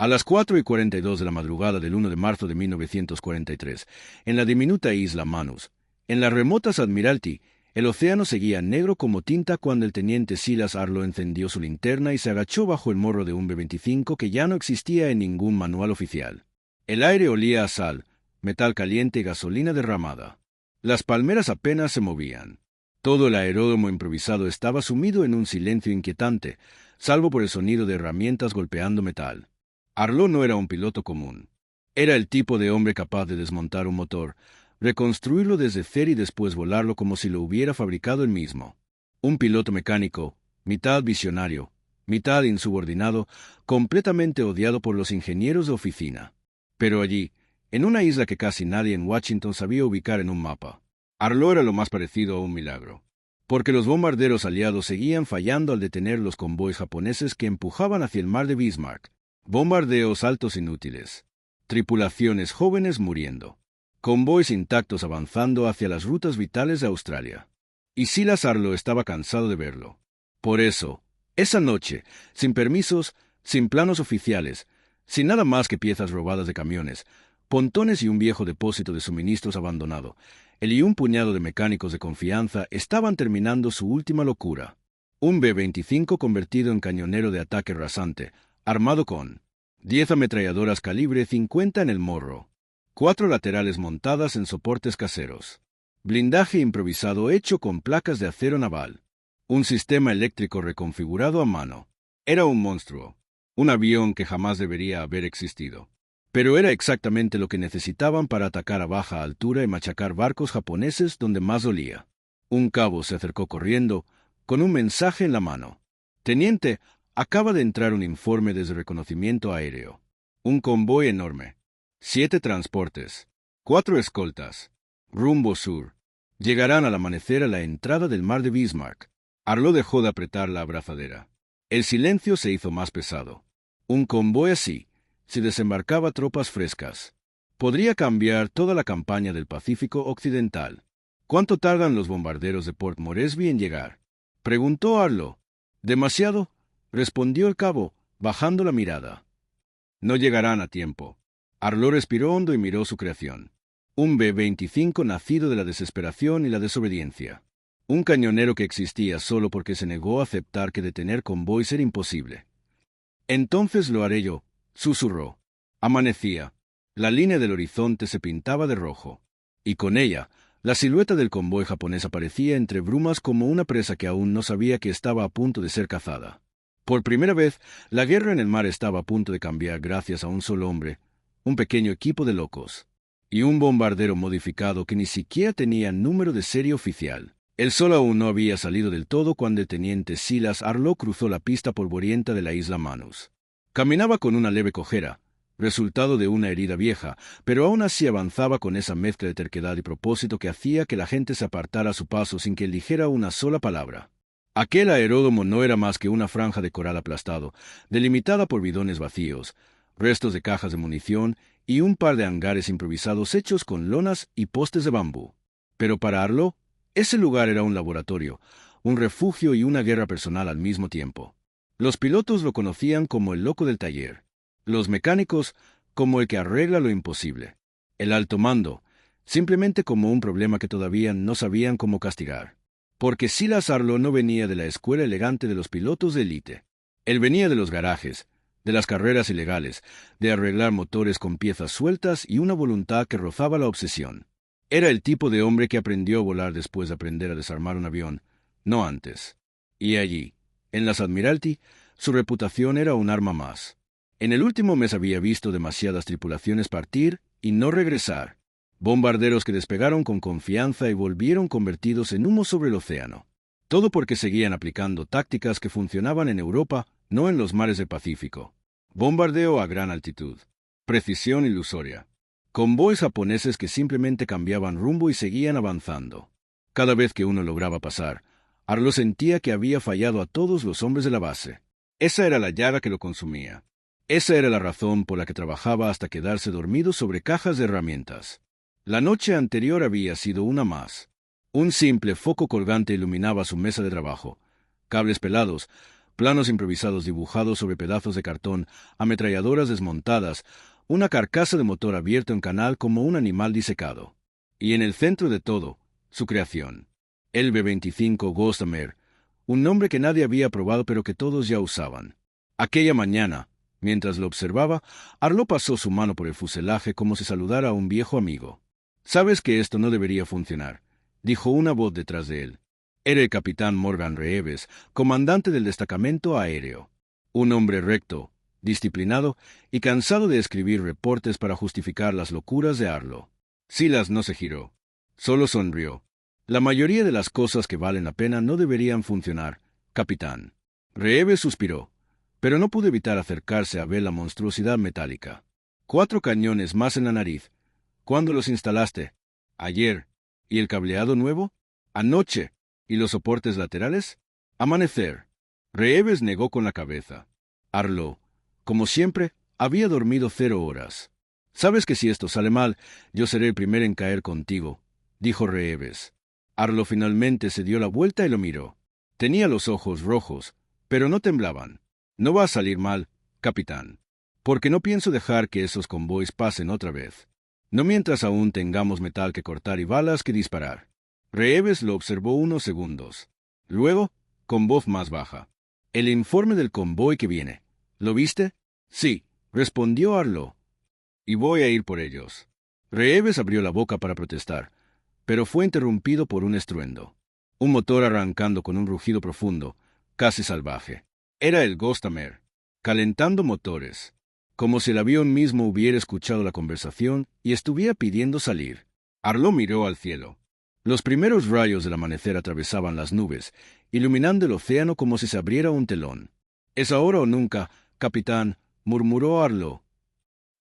A las 4:42 de la madrugada del 1 de marzo de 1943, en la diminuta isla Manus, en las remotas Admiralty, el océano seguía negro como tinta cuando el teniente Silas Arlo encendió su linterna y se agachó bajo el morro de un B-25 que ya no existía en ningún manual oficial. El aire olía a sal, metal caliente y gasolina derramada. Las palmeras apenas se movían. Todo el aeródromo improvisado estaba sumido en un silencio inquietante, salvo por el sonido de herramientas golpeando metal. Arlo no era un piloto común. Era el tipo de hombre capaz de desmontar un motor, reconstruirlo desde cero y después volarlo como si lo hubiera fabricado él mismo. Un piloto mecánico, mitad visionario, mitad insubordinado, completamente odiado por los ingenieros de oficina. Pero allí, en una isla que casi nadie en Washington sabía ubicar en un mapa, Arlo era lo más parecido a un milagro. Porque los bombarderos aliados seguían fallando al detener los convoys japoneses que empujaban hacia el mar de Bismarck. Bombardeos altos inútiles. Tripulaciones jóvenes muriendo. Convoys intactos avanzando hacia las rutas vitales de Australia. Y Silas Arlo estaba cansado de verlo. Por eso, esa noche, sin permisos, sin planos oficiales, sin nada más que piezas robadas de camiones, pontones y un viejo depósito de suministros abandonado, él y un puñado de mecánicos de confianza estaban terminando su última locura. Un B-25 convertido en cañonero de ataque rasante, armado con 10 ametralladoras calibre 50 en el morro, 4 laterales montadas en soportes caseros, blindaje improvisado hecho con placas de acero naval, un sistema eléctrico reconfigurado a mano. Era un monstruo, un avión que jamás debería haber existido. Pero era exactamente lo que necesitaban para atacar a baja altura y machacar barcos japoneses donde más dolía. Un cabo se acercó corriendo, con un mensaje en la mano. «Teniente, acaba de entrar un informe desde reconocimiento aéreo. Un convoy enorme. 7 transportes. 4 escoltas. Rumbo sur. Llegarán al amanecer a la entrada del mar de Bismarck». Arlo dejó de apretar la abrazadera. El silencio se hizo más pesado. Un convoy así, si desembarcaba tropas frescas, podría cambiar toda la campaña del Pacífico Occidental. «¿Cuánto tardan los bombarderos de Port Moresby en llegar?», preguntó Arlo. «Demasiado», respondió el cabo, bajando la mirada. «No llegarán a tiempo». Arlo respiró hondo y miró su creación. Un B-25 nacido de la desesperación y la desobediencia. Un cañonero que existía solo porque se negó a aceptar que detener convoys era imposible. «Entonces lo haré yo», susurró. Amanecía. La línea del horizonte se pintaba de rojo. Y con ella, la silueta del convoy japonés aparecía entre brumas como una presa que aún no sabía que estaba a punto de ser cazada. Por primera vez, la guerra en el mar estaba a punto de cambiar gracias a un solo hombre, un pequeño equipo de locos, y un bombardero modificado que ni siquiera tenía número de serie oficial. El sol aún no había salido del todo cuando el teniente Silas Arlo cruzó la pista polvorienta de la isla Manus. Caminaba con una leve cojera, resultado de una herida vieja, pero aún así avanzaba con esa mezcla de terquedad y propósito que hacía que la gente se apartara a su paso sin que él dijera una sola palabra. Aquel aeródromo no era más que una franja de coral aplastado, delimitada por bidones vacíos, restos de cajas de munición y un par de hangares improvisados hechos con lonas y postes de bambú. Pero para Arlo, ese lugar era un laboratorio, un refugio y una guerra personal al mismo tiempo. Los pilotos lo conocían como el loco del taller, los mecánicos como el que arregla lo imposible, el alto mando simplemente como un problema que todavía no sabían cómo castigar. Porque Silas Arlo no venía de la escuela elegante de los pilotos de élite. Él venía de los garajes, de las carreras ilegales, de arreglar motores con piezas sueltas y una voluntad que rozaba la obsesión. Era el tipo de hombre que aprendió a volar después de aprender a desarmar un avión, no antes. Y allí, en las Admiralty, su reputación era un arma más. En el último mes había visto demasiadas tripulaciones partir y no regresar. Bombarderos que despegaron con confianza y volvieron convertidos en humo sobre el océano. Todo porque seguían aplicando tácticas que funcionaban en Europa, no en los mares del Pacífico. Bombardeo a gran altitud. Precisión ilusoria. Convoys japoneses que simplemente cambiaban rumbo y seguían avanzando. Cada vez que uno lograba pasar, Arlo sentía que había fallado a todos los hombres de la base. Esa era la llaga que lo consumía. Esa era la razón por la que trabajaba hasta quedarse dormido sobre cajas de herramientas. La noche anterior había sido una más. Un simple foco colgante iluminaba su mesa de trabajo. Cables pelados, planos improvisados dibujados sobre pedazos de cartón, ametralladoras desmontadas, una carcasa de motor abierto en canal como un animal disecado. Y en el centro de todo, su creación. El B-25 Gossamer, un nombre que nadie había probado pero que todos ya usaban. Aquella mañana, mientras lo observaba, Arlo pasó su mano por el fuselaje como si saludara a un viejo amigo. «Sabes que esto no debería funcionar», dijo una voz detrás de él. Era el capitán Morgan Reeves, comandante del destacamento aéreo. Un hombre recto, disciplinado y cansado de escribir reportes para justificar las locuras de Arlo. Silas no se giró. Solo sonrió. «La mayoría de las cosas que valen la pena no deberían funcionar, capitán». Reeves suspiró, pero no pudo evitar acercarse a ver la monstruosidad metálica. 4 cañones más en la nariz. ¿Cuándo los instalaste? Ayer. ¿Y el cableado nuevo? Anoche. ¿Y los soportes laterales? Amanecer. Reeves negó con la cabeza. Arlo, como siempre, había dormido 0 horas. «Sabes que si esto sale mal, yo seré el primero en caer contigo», dijo Reeves. Arlo finalmente se dio la vuelta y lo miró. Tenía los ojos rojos, pero no temblaban. «No va a salir mal, capitán, porque no pienso dejar que esos convoys pasen otra vez. No mientras aún tengamos metal que cortar y balas que disparar». Reeves lo observó unos segundos. Luego, con voz más baja: «El informe del convoy que viene. ¿Lo viste?» «Sí», respondió Arlo. «Y voy a ir por ellos». Reeves abrió la boca para protestar, pero fue interrumpido por un estruendo. Un motor arrancando con un rugido profundo, casi salvaje. Era el Gossamer, calentando motores, como si el avión mismo hubiera escuchado la conversación y estuviera pidiendo salir. Arlo miró al cielo. Los primeros rayos del amanecer atravesaban las nubes, iluminando el océano como si se abriera un telón. «Es ahora o nunca, capitán», murmuró Arlo.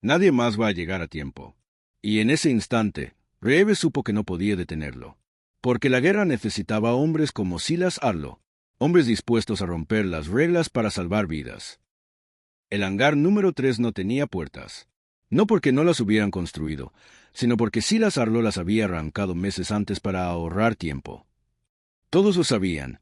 «Nadie más va a llegar a tiempo». Y en ese instante, Reeves supo que no podía detenerlo, porque la guerra necesitaba hombres como Silas Arlo, hombres dispuestos a romper las reglas para salvar vidas. El hangar número 3 no tenía puertas, no porque no las hubieran construido, sino porque Silas Arlo las había arrancado meses antes para ahorrar tiempo. Todos lo sabían.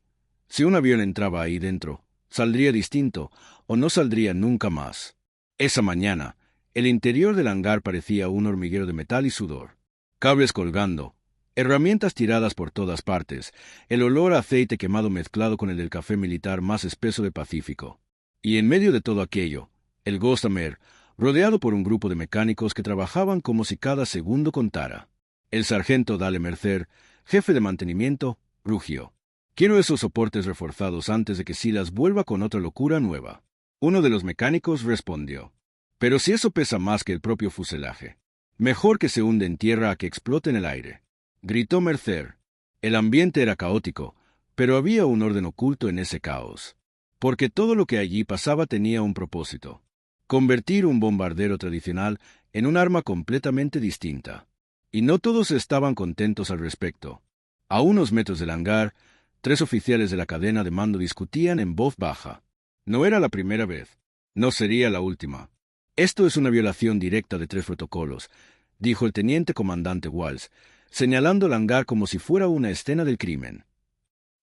Si un avión entraba ahí dentro, saldría distinto o no saldría nunca más. Esa mañana, el interior del hangar parecía un hormiguero de metal y sudor. Cables colgando, herramientas tiradas por todas partes, el olor a aceite quemado mezclado con el del café militar más espeso del Pacífico. Y en medio de todo aquello, el Gossamer, rodeado por un grupo de mecánicos que trabajaban como si cada segundo contara. El sargento Dale Mercer, jefe de mantenimiento, rugió: «Quiero esos soportes reforzados antes de que Silas vuelva con otra locura nueva». Uno de los mecánicos respondió: «Pero si eso pesa más que el propio fuselaje, mejor que se hunda en tierra a que explote en el aire», gritó Mercer. El ambiente era caótico, pero había un orden oculto en ese caos, porque todo lo que allí pasaba tenía un propósito: convertir un bombardero tradicional en un arma completamente distinta. Y no todos estaban contentos al respecto. A unos metros del hangar, 3 oficiales de la cadena de mando discutían en voz baja. No era la primera vez. No sería la última. «Esto es una violación directa de 3 protocolos», dijo el teniente comandante Walsh, señalando el hangar como si fuera una escena del crimen.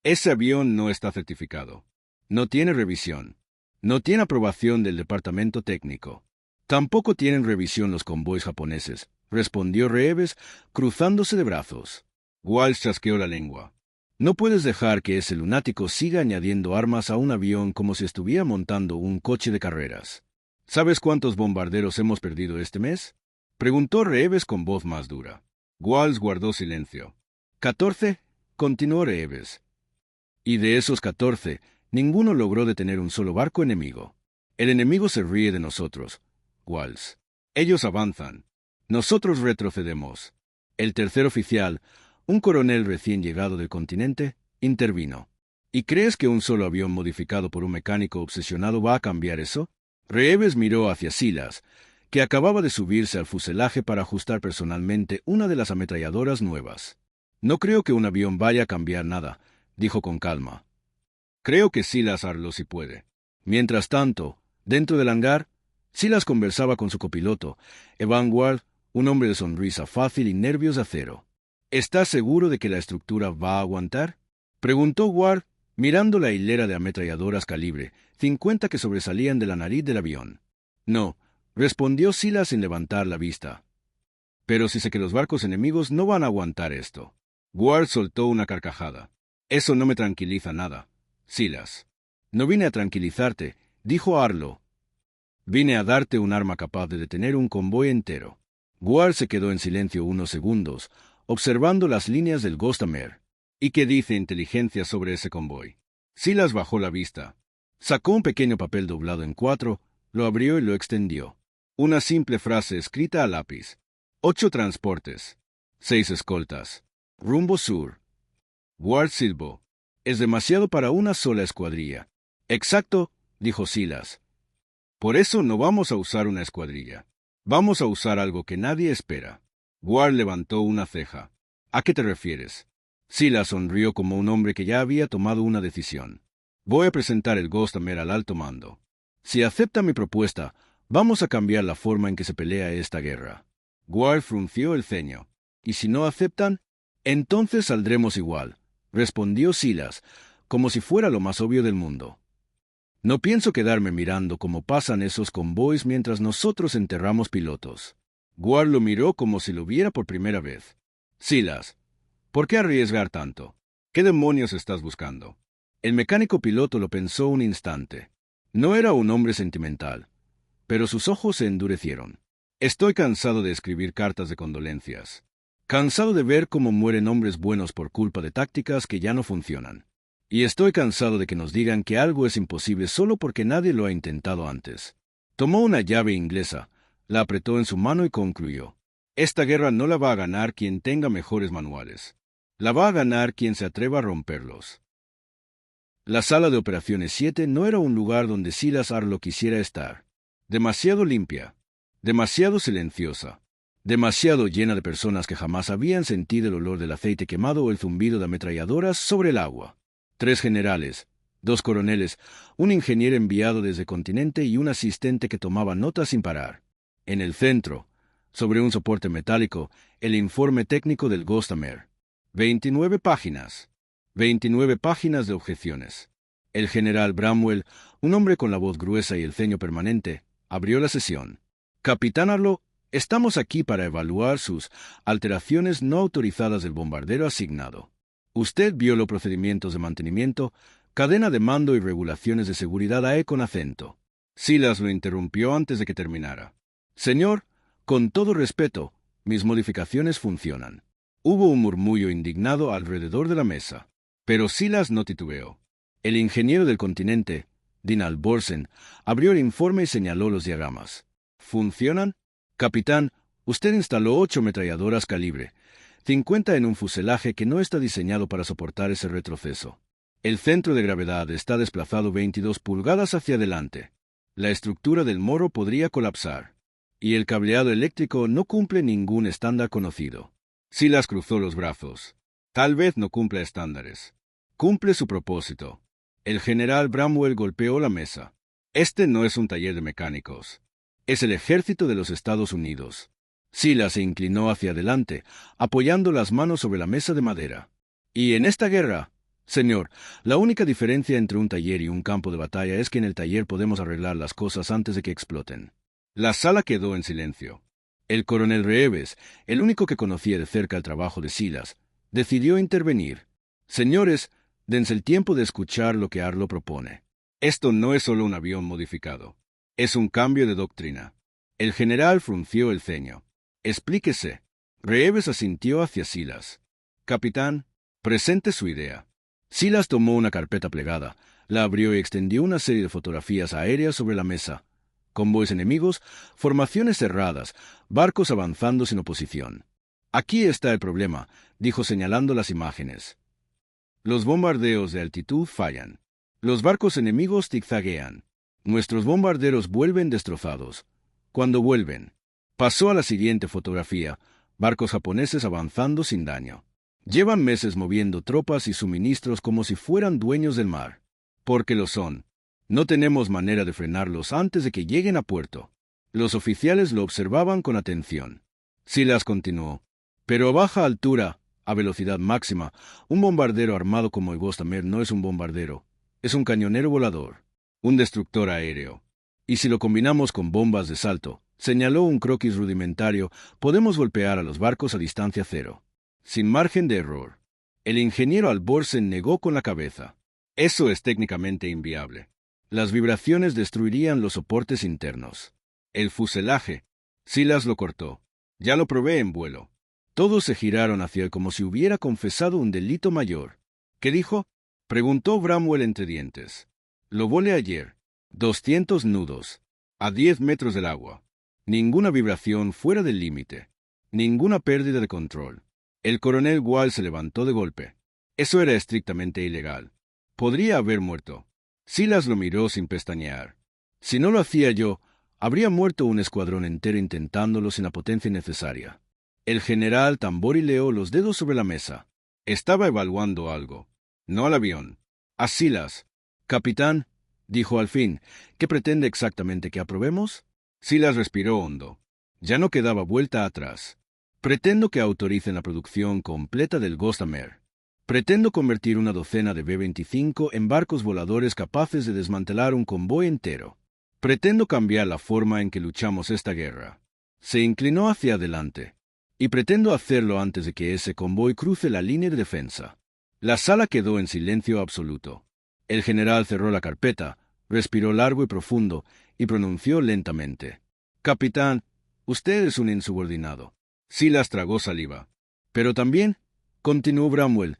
«Ese avión no está certificado. No tiene revisión. No tiene aprobación del departamento técnico. Tampoco tienen revisión los convoys japoneses», respondió Reeves, cruzándose de brazos. Walsh chasqueó la lengua. «No puedes dejar que ese lunático siga añadiendo armas a un avión como si estuviera montando un coche de carreras». «¿Sabes cuántos bombarderos hemos perdido este mes?», preguntó Reeves con voz más dura. Walsh guardó silencio. «14», continuó Reeves. «Y de esos 14, ninguno logró detener un solo barco enemigo. El enemigo se ríe de nosotros, Walsh. Ellos avanzan. Nosotros retrocedemos». El tercer oficial, un coronel recién llegado del continente, intervino. «¿Y crees que un solo avión modificado por un mecánico obsesionado va a cambiar eso?». Reeves miró hacia Silas, que acababa de subirse al fuselaje para ajustar personalmente una de las ametralladoras nuevas. «No creo que un avión vaya a cambiar nada», dijo con calma. «Creo que Silas Arlo sí puede». Mientras tanto, dentro del hangar, Silas conversaba con su copiloto, Evan Ward, un hombre de sonrisa fácil y nervios de acero. «¿Estás seguro de que la estructura va a aguantar?», preguntó Ward, mirando la hilera de ametralladoras calibre 50 que sobresalían de la nariz del avión. No, respondió Silas sin levantar la vista. Pero si sé que los barcos enemigos no van a aguantar esto. Ward soltó una carcajada. Eso no me tranquiliza nada, Silas. No vine a tranquilizarte, dijo Arlo. Vine a darte un arma capaz de detener un convoy entero. Ward se quedó en silencio unos segundos, observando las líneas del Gossamer. ¿Y qué dice inteligencia sobre ese convoy? Silas bajó la vista. Sacó un pequeño papel doblado en 4, lo abrió y lo extendió. Una simple frase escrita a lápiz. 8 transportes. 6 escoltas. Rumbo sur. Ward silbó. Es demasiado para una sola escuadrilla. Exacto, dijo Silas. Por eso no vamos a usar una escuadrilla. Vamos a usar algo que nadie espera. Ward levantó una ceja. ¿A qué te refieres? Silas sonrió como un hombre que ya había tomado una decisión. Voy a presentar el Gossamer al alto mando. Si acepta mi propuesta, vamos a cambiar la forma en que se pelea esta guerra. Ward frunció el ceño. ¿Y si no aceptan? Entonces saldremos igual, respondió Silas, como si fuera lo más obvio del mundo. No pienso quedarme mirando cómo pasan esos convoys mientras nosotros enterramos pilotos. Ward lo miró como si lo viera por primera vez. Silas, ¿por qué arriesgar tanto? ¿Qué demonios estás buscando? El mecánico piloto lo pensó un instante. No era un hombre sentimental, pero sus ojos se endurecieron. Estoy cansado de escribir cartas de condolencias. Cansado de ver cómo mueren hombres buenos por culpa de tácticas que ya no funcionan. Y estoy cansado de que nos digan que algo es imposible solo porque nadie lo ha intentado antes. Tomó una llave inglesa, la apretó en su mano y concluyó. Esta guerra no la va a ganar quien tenga mejores manuales. La va a ganar quien se atreva a romperlos. La sala de operaciones 7 no era un lugar donde Silas Arlo quisiera estar. Demasiado limpia, demasiado silenciosa, demasiado llena de personas que jamás habían sentido el olor del aceite quemado o el zumbido de ametralladoras sobre el agua. 3 generales, 2 coroneles, un ingeniero enviado desde continente y un asistente que tomaba notas sin parar. En el centro, sobre un soporte metálico, el informe técnico del Gossamer. 29 páginas. 29 páginas de objeciones. El general Bramwell, un hombre con la voz gruesa y el ceño permanente, abrió la sesión. Capitán Arlo, estamos aquí para evaluar sus alteraciones no autorizadas del bombardero asignado. Usted violó procedimientos de mantenimiento, cadena de mando y regulaciones de seguridad AE con acento. Silas lo interrumpió antes de que terminara. Señor, con todo respeto, mis modificaciones funcionan. Hubo un murmullo indignado alrededor de la mesa. Pero Silas no titubeó. El ingeniero del continente, Dinal Borsen, abrió el informe y señaló los diagramas. ¿Funcionan? Capitán, usted instaló 8 ametralladoras calibre, 50 en un fuselaje que no está diseñado para soportar ese retroceso. El centro de gravedad está desplazado 22 pulgadas hacia adelante. La estructura del morro podría colapsar. Y el cableado eléctrico no cumple ningún estándar conocido. Silas cruzó los brazos. Tal vez no cumpla estándares. Cumple su propósito. El general Bramwell golpeó la mesa. Este no es un taller de mecánicos. Es el ejército de los Estados Unidos. Silas se inclinó hacia adelante, apoyando las manos sobre la mesa de madera. Y en esta guerra, señor, la única diferencia entre un taller y un campo de batalla es que en el taller podemos arreglar las cosas antes de que exploten. La sala quedó en silencio. El coronel Reeves, el único que conocía de cerca el trabajo de Silas, decidió intervenir. Señores, dense el tiempo de escuchar lo que Arlo propone. Esto no es solo un avión modificado. Es un cambio de doctrina. El general frunció el ceño. Explíquese. Reeves asintió hacia Silas. Capitán, presente su idea. Silas tomó una carpeta plegada, la abrió y extendió una serie de fotografías aéreas sobre la mesa. Convoys enemigos, formaciones cerradas, barcos avanzando sin oposición. Aquí está el problema, dijo señalando las imágenes. Los bombardeos de altitud fallan. Los barcos enemigos zigzaguean. Nuestros bombarderos vuelven destrozados. Cuando vuelven. Pasó a la siguiente fotografía. Barcos japoneses avanzando sin daño. Llevan meses moviendo tropas y suministros como si fueran dueños del mar. Porque lo son. No tenemos manera de frenarlos antes de que lleguen a puerto. Los oficiales lo observaban con atención. Silas continuó. Pero a baja altura, a velocidad máxima, un bombardero armado como el Ghost-Amer no es un bombardero, es un cañonero volador, un destructor aéreo. Y si lo combinamos con bombas de salto, señaló un croquis rudimentario, podemos golpear a los barcos a distancia cero, sin margen de error. El ingeniero Alborsen negó con la cabeza. Eso es técnicamente inviable. Las vibraciones destruirían los soportes internos. El fuselaje. Silas lo cortó. Ya lo probé en vuelo. Todos se giraron hacia él como si hubiera confesado un delito mayor. ¿Qué dijo? Preguntó Bramwell entre dientes. Lo volé ayer. 200 nudos. A 10 metros del agua. Ninguna vibración fuera del límite. Ninguna pérdida de control. El coronel Wall se levantó de golpe. Eso era estrictamente ilegal. Podría haber muerto. Silas lo miró sin pestañear. Si no lo hacía yo, habría muerto un escuadrón entero intentándolo sin la potencia necesaria. El general tamborileó los dedos sobre la mesa. Estaba evaluando algo. No al avión. A Silas. Capitán, dijo al fin, ¿qué pretende exactamente que aprobemos? Silas respiró hondo. Ya no quedaba vuelta atrás. Pretendo que autoricen la producción completa del Ghost-Amer. Pretendo convertir una docena de B-25 en barcos voladores capaces de desmantelar un convoy entero. Pretendo cambiar la forma en que luchamos esta guerra. Se inclinó hacia adelante. Y pretendo hacerlo antes de que ese convoy cruce la línea de defensa. La sala quedó en silencio absoluto. El general cerró la carpeta, respiró largo y profundo, y pronunció lentamente. Capitán, usted es un insubordinado. Silas tragó saliva. Pero también, continuó Bramwell,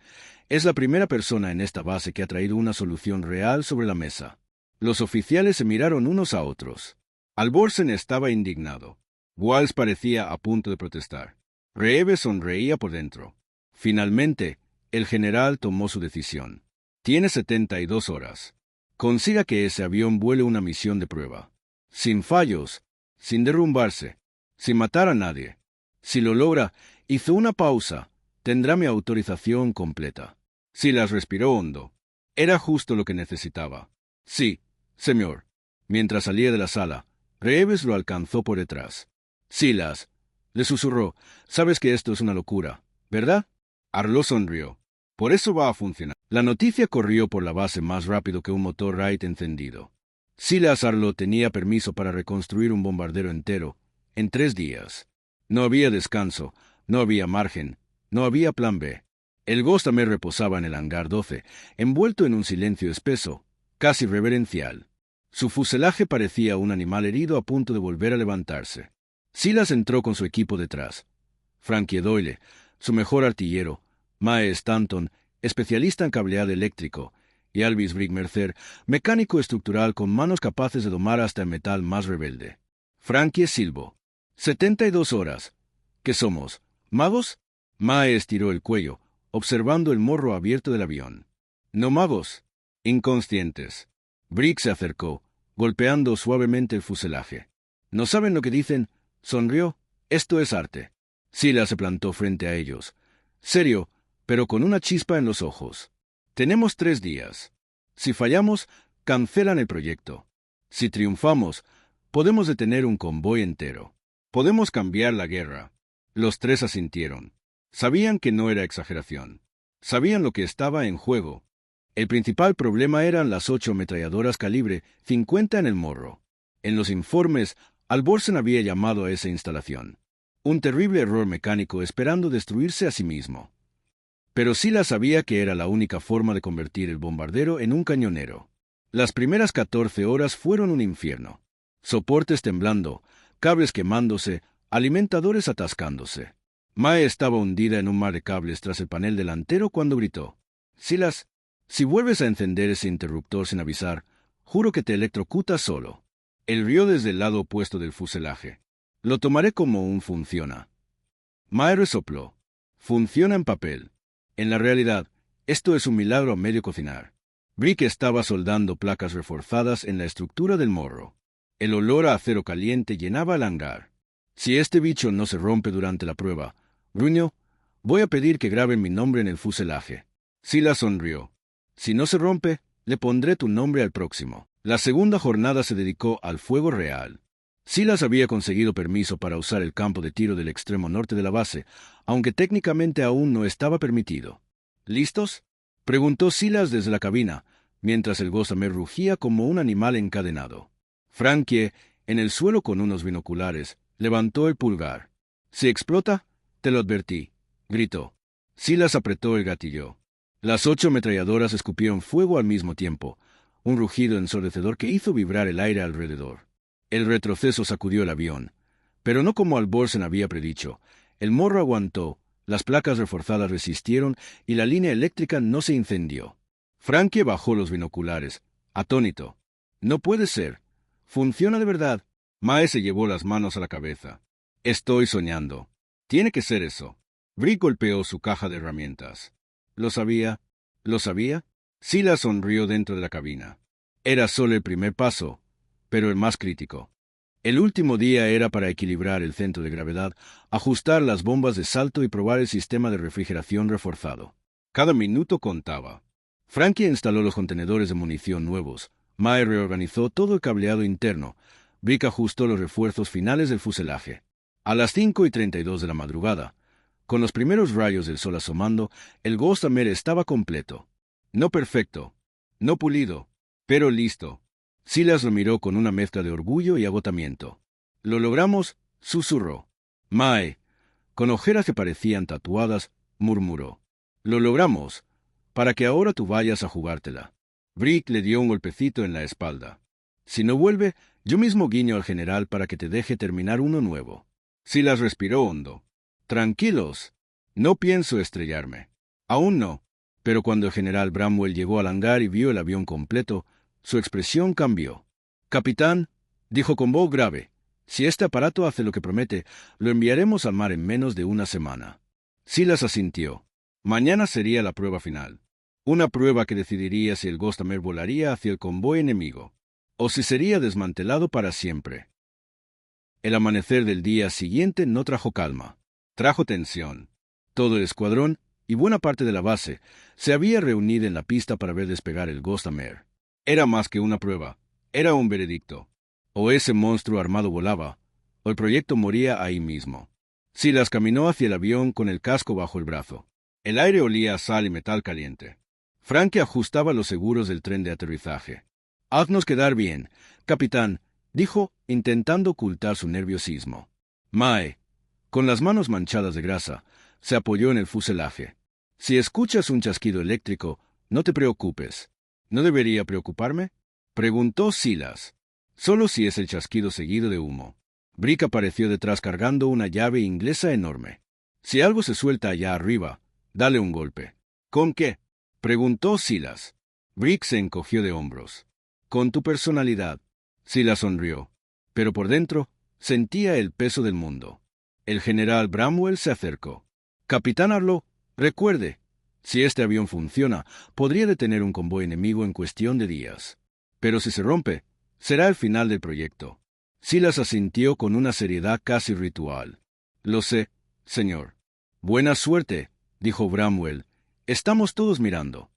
es la primera persona en esta base que ha traído una solución real sobre la mesa. Los oficiales se miraron unos a otros. Alborsen estaba indignado. Walls parecía a punto de protestar. Reeves sonreía por dentro. Finalmente, el general tomó su decisión. Tiene 72 horas. Consiga que ese avión vuele una misión de prueba. Sin fallos, sin derrumbarse, sin matar a nadie. Si lo logra, hizo una pausa, tendrá mi autorización completa. Silas respiró hondo. Era justo lo que necesitaba. Sí, señor. Mientras salía de la sala, Reeves lo alcanzó por detrás. Silas, le susurró, sabes que esto es una locura, ¿verdad? Arlo sonrió. Por eso va a funcionar. La noticia corrió por la base más rápido que un motor Wright encendido. Silas Arlo tenía permiso para reconstruir un bombardero entero en 3 días. No había descanso, no había margen, no había plan B. El Ghost-Amer reposaba en el hangar 12, envuelto en un silencio espeso, casi reverencial. Su fuselaje parecía un animal herido a punto de volver a levantarse. Silas entró con su equipo detrás. Frankie Doyle, su mejor artillero, Mae Stanton, especialista en cableado eléctrico, y Alvis Brigg Mercer, mecánico estructural con manos capaces de domar hasta el metal más rebelde. Frankie silbó. 72 horas. ¿Qué somos? ¿Magos? Mae estiró el cuello, observando el morro abierto del avión. No magos. Inconscientes. Brigg se acercó, golpeando suavemente el fuselaje. ¿No saben lo que dicen? Sonrió. Esto es arte. Silas se plantó frente a ellos. Serio, pero con una chispa en los ojos. Tenemos 3 días. Si fallamos, cancelan el proyecto. Si triunfamos, podemos detener un convoy entero. Podemos cambiar la guerra. Los 3 asintieron. Sabían que no era exageración. Sabían lo que estaba en juego. El principal problema eran las 8 ametralladoras calibre 50 en el morro. En los informes, Alborsen había llamado a esa instalación un terrible error mecánico esperando destruirse a sí mismo. Pero Silas sabía que era la única forma de convertir el bombardero en un cañonero. Las primeras 14 horas fueron un infierno. Soportes temblando, cables quemándose, alimentadores atascándose. Mae estaba hundida en un mar de cables tras el panel delantero cuando gritó. Silas, si vuelves a encender ese interruptor sin avisar, juro que te electrocutas solo. Él rió desde el lado opuesto del fuselaje. Lo tomaré como un funciona. Mae resopló. Funciona en papel. En la realidad, esto es un milagro a medio cocinar. Brigg estaba soldando placas reforzadas en la estructura del morro. El olor a acero caliente llenaba el hangar. Si este bicho no se rompe durante la prueba, gruñó, voy a pedir que graben mi nombre en el fuselaje. Silas sonrió. Si no se rompe, le pondré tu nombre al próximo. La segunda jornada se dedicó al fuego real. Silas había conseguido permiso para usar el campo de tiro del extremo norte de la base, aunque técnicamente aún no estaba permitido. ¿Listos?, preguntó Silas desde la cabina, mientras el Gossamer rugía como un animal encadenado. Frankie, en el suelo con unos binoculares, levantó el pulgar. «Si explota, te lo advertí», gritó. Silas apretó el gatillo. Las 8 ametralladoras escupieron fuego al mismo tiempo, un rugido ensordecedor que hizo vibrar el aire alrededor. El retroceso sacudió el avión, pero no como Alborzen había predicho. El morro aguantó, las placas reforzadas resistieron y la línea eléctrica no se incendió. Frankie bajó los binoculares, atónito. «No puede ser. Funciona de verdad». Mae se llevó las manos a la cabeza. «Estoy soñando. Tiene que ser eso». Brick golpeó su caja de herramientas. «¿Lo sabía? ¿Lo sabía?» Silas sonrió dentro de la cabina. Era solo el primer paso, pero el más crítico. El último día era para equilibrar el centro de gravedad, ajustar las bombas de salto y probar el sistema de refrigeración reforzado. Cada minuto contaba. Frankie instaló los contenedores de munición nuevos. Mae reorganizó todo el cableado interno. Brick ajustó los refuerzos finales del fuselaje. A las 5:32 de la madrugada, con los primeros rayos del sol asomando, el Gossamer estaba completo. No perfecto, no pulido, pero listo. Silas lo miró con una mezcla de orgullo y agotamiento. «Lo logramos», susurró. Mae, con ojeras que parecían tatuadas, murmuró. «Lo logramos, para que ahora tú vayas a jugártela». Brick le dio un golpecito en la espalda. «Si no vuelve, yo mismo guiño al general para que te deje terminar uno nuevo». Silas respiró hondo. «Tranquilos, no pienso estrellarme». «Aún no». Pero cuando el general Bramwell llegó al hangar y vio el avión completo, su expresión cambió. «Capitán», dijo con voz grave, «si este aparato hace lo que promete, lo enviaremos al mar en menos de una semana». Silas asintió. Mañana sería la prueba final. Una prueba que decidiría si el Gossamer volaría hacia el convoy enemigo, o si sería desmantelado para siempre. El amanecer del día siguiente no trajo calma. Trajo tensión. Todo el escuadrón, y buena parte de la base, se había reunido en la pista para ver despegar el Gossamer. Era más que una prueba, era un veredicto. O ese monstruo armado volaba, o el proyecto moría ahí mismo. Silas caminó hacia el avión con el casco bajo el brazo. El aire olía a sal y metal caliente. Frankie ajustaba los seguros del tren de aterrizaje. «Haznos quedar bien, capitán», dijo, intentando ocultar su nerviosismo. Mae, con las manos manchadas de grasa, se apoyó en el fuselaje. «Si escuchas un chasquido eléctrico, no te preocupes». «¿No debería preocuparme?», preguntó Silas. «Solo si es el chasquido seguido de humo». Brick apareció detrás cargando una llave inglesa enorme. «Si algo se suelta allá arriba, dale un golpe». «¿Con qué?», preguntó Silas. Brick se encogió de hombros. «Con tu personalidad». Silas sonrió, pero por dentro sentía el peso del mundo. El general Bramwell se acercó. «Capitán Arlo, recuerde, si este avión funciona, podría detener un convoy enemigo en cuestión de días. Pero si se rompe, será el final del proyecto». Silas asintió con una seriedad casi ritual. «Lo sé, señor». «Buena suerte», dijo Bramwell. «Estamos todos mirando».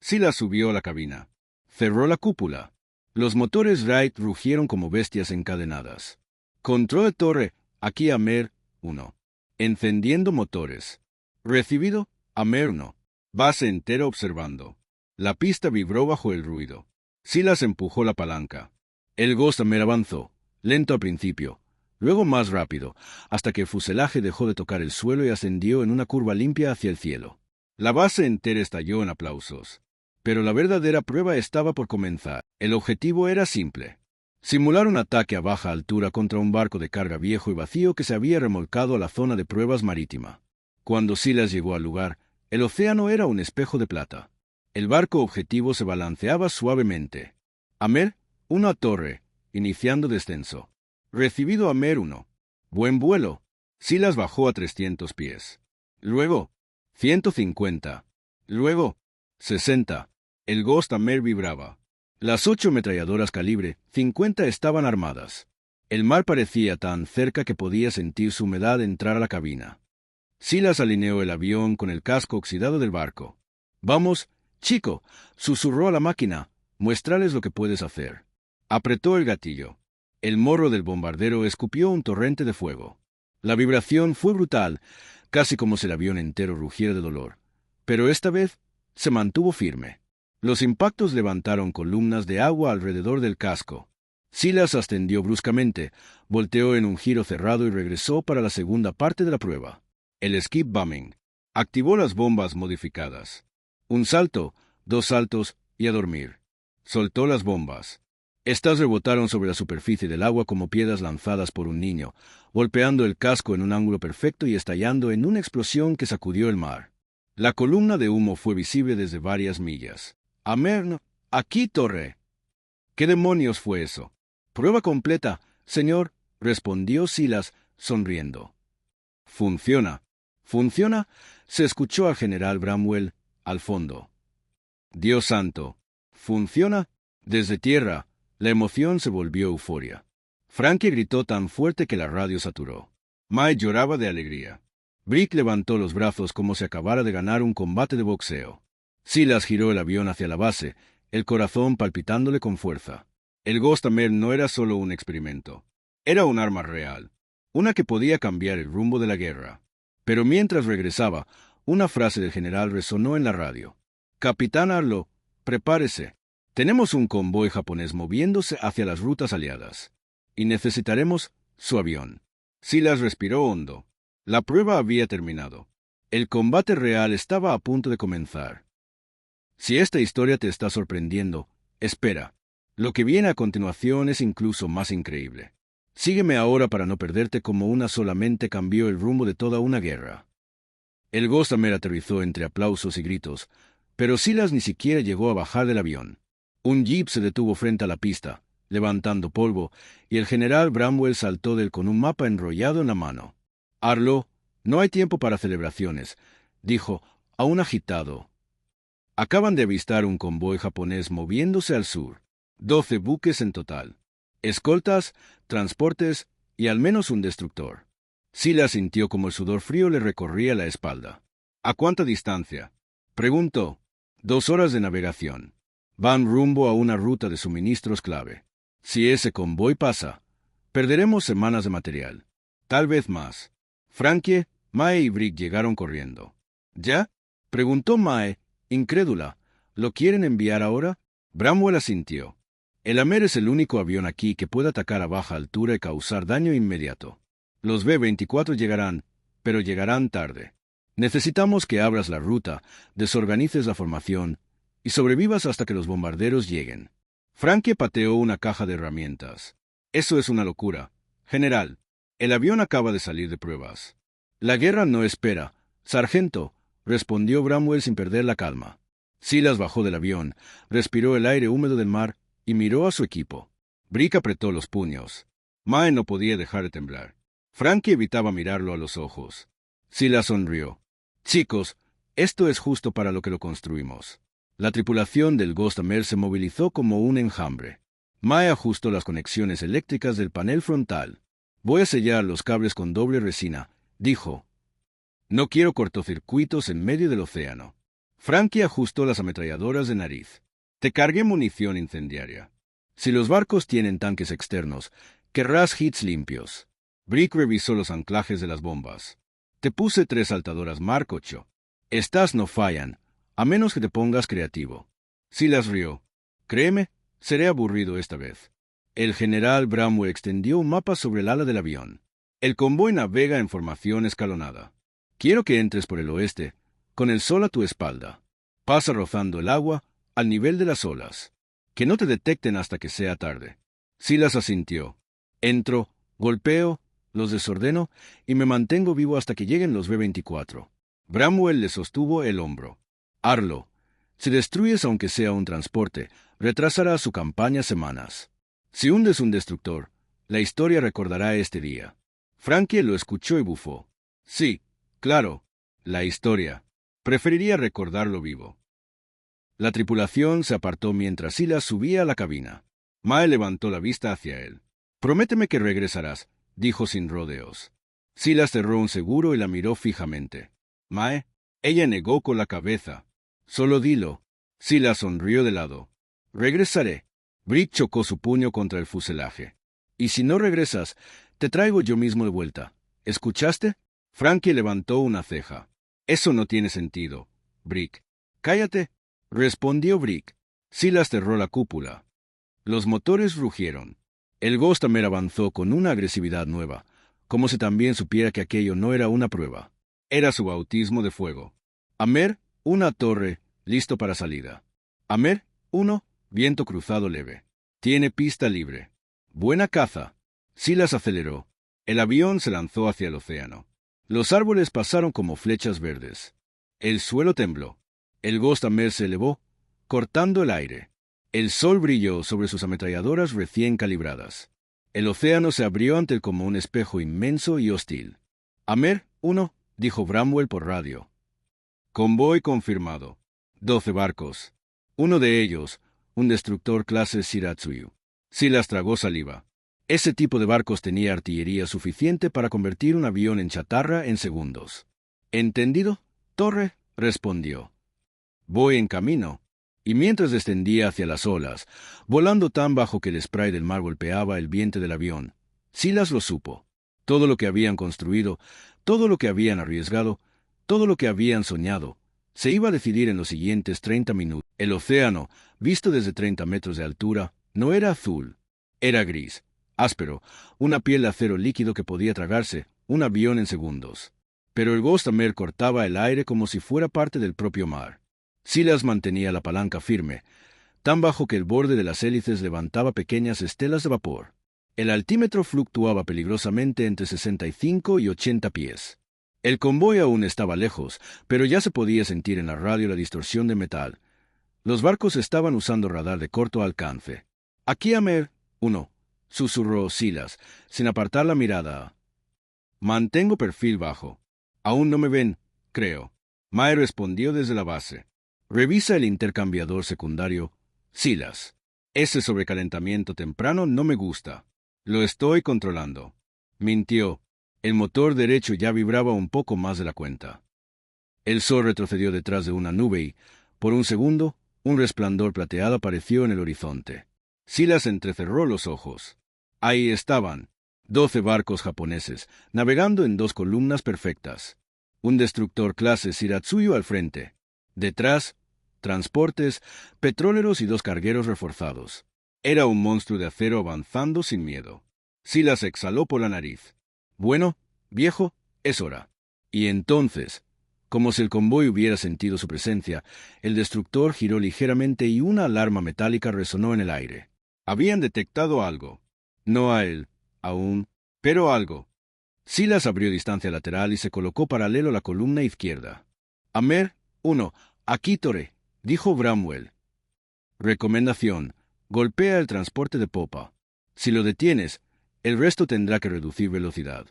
Silas subió a la cabina. Cerró la cúpula. Los motores Wright rugieron como bestias encadenadas. «Control de torre, aquí Amer 1. Encendiendo motores». «Recibido, Amer 1. Base entera observando». La pista vibró bajo el ruido. Silas empujó la palanca. El Gossamer avanzó, lento al principio, luego más rápido, hasta que el fuselaje dejó de tocar el suelo y ascendió en una curva limpia hacia el cielo. La base entera estalló en aplausos. Pero la verdadera prueba estaba por comenzar. El objetivo era simple: simular un ataque a baja altura contra un barco de carga viejo y vacío que se había remolcado a la zona de pruebas marítima. Cuando Silas llegó al lugar, el océano era un espejo de plata. El barco objetivo se balanceaba suavemente. «Amer, 1 a torre, iniciando descenso». «Recibido, Amer 1. Buen vuelo». Silas bajó a 300 pies. Luego, 150. Luego, 60. El Gossamer vibraba. Las 8 ametralladoras calibre 50 estaban armadas. El mar parecía tan cerca que podía sentir su humedad entrar a la cabina. Silas alineó el avión con el casco oxidado del barco. «Vamos, chico», susurró a la máquina, «muéstrales lo que puedes hacer». Apretó el gatillo. El morro del bombardero escupió un torrente de fuego. La vibración fue brutal, casi como si el avión entero rugiera de dolor. Pero esta vez se mantuvo firme. Los impactos levantaron columnas de agua alrededor del casco. Silas ascendió bruscamente, volteó en un giro cerrado y regresó para la segunda parte de la prueba. El skip bombing. Activó las bombas modificadas. Un salto, 2 saltos y a dormir. Soltó las bombas. Estas rebotaron sobre la superficie del agua como piedras lanzadas por un niño, golpeando el casco en un ángulo perfecto y estallando en una explosión que sacudió el mar. La columna de humo fue visible desde varias millas. «Amer, aquí, torre». «¿Qué demonios fue eso?» «Prueba completa, señor», respondió Silas, sonriendo. «Funciona». «¿Funciona?», se escuchó al general Bramwell al fondo. «Dios santo». «¿Funciona?» Desde tierra, la emoción se volvió euforia. Frankie gritó tan fuerte que la radio saturó. Mae lloraba de alegría. Brick levantó los brazos como si acabara de ganar un combate de boxeo. Silas giró el avión hacia la base, el corazón palpitándole con fuerza. El Ghostamer no era solo un experimento. Era un arma real, una que podía cambiar el rumbo de la guerra. Pero mientras regresaba, una frase del general resonó en la radio. «Capitán Arlo, prepárese. Tenemos un convoy japonés moviéndose hacia las rutas aliadas. Y necesitaremos su avión». Silas respiró hondo. La prueba había terminado. El combate real estaba a punto de comenzar. Si esta historia te está sorprendiendo, espera. Lo que viene a continuación es incluso más increíble. Sígueme ahora para no perderte cómo una sola mente cambió el rumbo de toda una guerra. El Ghostamer aterrizó entre aplausos y gritos, pero Silas ni siquiera llegó a bajar del avión. Un jeep se detuvo frente a la pista, levantando polvo, y el general Bramwell saltó de él con un mapa enrollado en la mano. «Arlo, no hay tiempo para celebraciones», dijo, aún agitado. «Acaban de avistar un convoy japonés moviéndose al sur. 12 buques en total. Escoltas, transportes y al menos un destructor». Silas sintió como el sudor frío le recorría la espalda. «¿A cuánta distancia?», preguntó. 2 horas de navegación. Van rumbo a una ruta de suministros clave. Si ese convoy pasa, perderemos semanas de material. Tal vez más. Frankie, Mae y Brick llegaron corriendo. ¿Ya?, preguntó Mae, incrédula. ¿Lo quieren enviar ahora? Bramwell asintió. El Amer es el único avión aquí que puede atacar a baja altura y causar daño inmediato. Los B-24 llegarán, pero llegarán tarde. Necesitamos que abras la ruta, desorganices la formación y sobrevivas hasta que los bombarderos lleguen. Frankie pateó una caja de herramientas. Eso es una locura. General, el avión acaba de salir de pruebas. La guerra no espera. Sargento, respondió Bramwell sin perder la calma. Silas bajó del avión, respiró el aire húmedo del mar y miró a su equipo. Brick apretó los puños. Mae no podía dejar de temblar. Frankie evitaba mirarlo a los ojos. Silas sonrió. «Chicos, esto es justo para lo que lo construimos». La tripulación del Ghostamer se movilizó como un enjambre. Mae ajustó las conexiones eléctricas del panel frontal. «Voy a sellar los cables con doble resina», dijo. «No quiero cortocircuitos en medio del océano». Frankie ajustó las ametralladoras de nariz. «Te cargué munición incendiaria. Si los barcos tienen tanques externos, querrás hits limpios». Brick revisó los anclajes de las bombas. «Te puse 3 saltadoras Mark 8. Estas no fallan, a menos que te pongas creativo». Silas rió. «Créeme, seré aburrido esta vez». El general Bramwell extendió un mapa sobre el ala del avión. «El convoy navega en formación escalonada. Quiero que entres por el oeste, con el sol a tu espalda. Pasa rozando el agua al nivel de las olas. Que no te detecten hasta que sea tarde». Silas asintió. «Entro, golpeo, los desordeno y me mantengo vivo hasta que lleguen los B-24. Bramwell le sostuvo el hombro. «Arlo, si destruyes aunque sea un transporte, retrasará su campaña semanas. Si hundes un destructor, la historia recordará este día». Frankie lo escuchó y bufó. «Sí, claro, la historia. Preferiría recordarlo vivo». La tripulación se apartó mientras Silas subía a la cabina. Mae levantó la vista hacia él. «Prométeme que regresarás», dijo sin rodeos. Silas cerró un seguro y la miró fijamente. «Mae». Ella negó con la cabeza. «Solo dilo». Silas sonrió de lado. «Regresaré». Brick chocó su puño contra el fuselaje. Y si no regresas, te traigo yo mismo de vuelta. ¿Escuchaste? Frankie levantó una ceja. Eso no tiene sentido, Brick. Cállate, respondió Brick. Silas cerró la cúpula. Los motores rugieron. El Ghostamer avanzó con una agresividad nueva, como si también supiera que aquello no era una prueba. Era su bautismo de fuego. Amer, una torre, listo para salida. Amer, 1, viento cruzado leve. Tiene pista libre. Buena caza. Silas aceleró. El avión se lanzó hacia el océano. Los árboles pasaron como flechas verdes. El suelo tembló. El Ghostamer se elevó, cortando el aire. El sol brilló sobre sus ametralladoras recién calibradas. El océano se abrió ante él como un espejo inmenso y hostil. Amer, 1, dijo Bramwell por radio. Convoy confirmado. 12 barcos. Uno de ellos, un destructor clase Shiratsuyu. Silas tragó saliva. Ese tipo de barcos tenía artillería suficiente para convertir un avión en chatarra en segundos. ¿Entendido, Torre? Respondió. Voy en camino. Y mientras descendía hacia las olas, volando tan bajo que el spray del mar golpeaba el vientre del avión, Silas lo supo. Todo lo que habían construido, todo lo que habían arriesgado, todo lo que habían soñado, se iba a decidir en los siguientes 30 minutos. El océano, visto desde 30 metros de altura, no era azul. Era gris, áspero, una piel de acero líquido que podía tragarse un avión en segundos. Pero el Ghostamer cortaba el aire como si fuera parte del propio mar. Silas mantenía la palanca firme, tan bajo que el borde de las hélices levantaba pequeñas estelas de vapor. El altímetro fluctuaba peligrosamente entre 65 y 80 pies. El convoy aún estaba lejos, pero ya se podía sentir en la radio la distorsión de metal. Los barcos estaban usando radar de corto alcance. «Aquí, Amer, 1», susurró Silas, sin apartar la mirada. «Mantengo perfil bajo. Aún no me ven, creo». Mae respondió desde la base. «Revisa el intercambiador secundario, Silas. Ese sobrecalentamiento temprano no me gusta. Lo estoy controlando». Mintió. El motor derecho ya vibraba un poco más de la cuenta. El sol retrocedió detrás de una nube y, por un segundo, un resplandor plateado apareció en el horizonte. Silas entrecerró los ojos. Ahí estaban, 12 barcos japoneses, navegando en 2 columnas perfectas. Un destructor clase Shiratsuyu al frente. Detrás, transportes, petróleros y 2 cargueros reforzados. Era un monstruo de acero avanzando sin miedo. Silas exhaló por la nariz. «Bueno, viejo, es hora». Y entonces, como si el convoy hubiera sentido su presencia, el destructor giró ligeramente y una alarma metálica resonó en el aire. Habían detectado algo. No a él, aún, pero algo. Silas abrió distancia lateral y se colocó paralelo a la columna izquierda. «Amer, 1, aquí Torre», dijo Bramwell. «Recomendación: golpea el transporte de popa. Si lo detienes, el resto tendrá que reducir velocidad».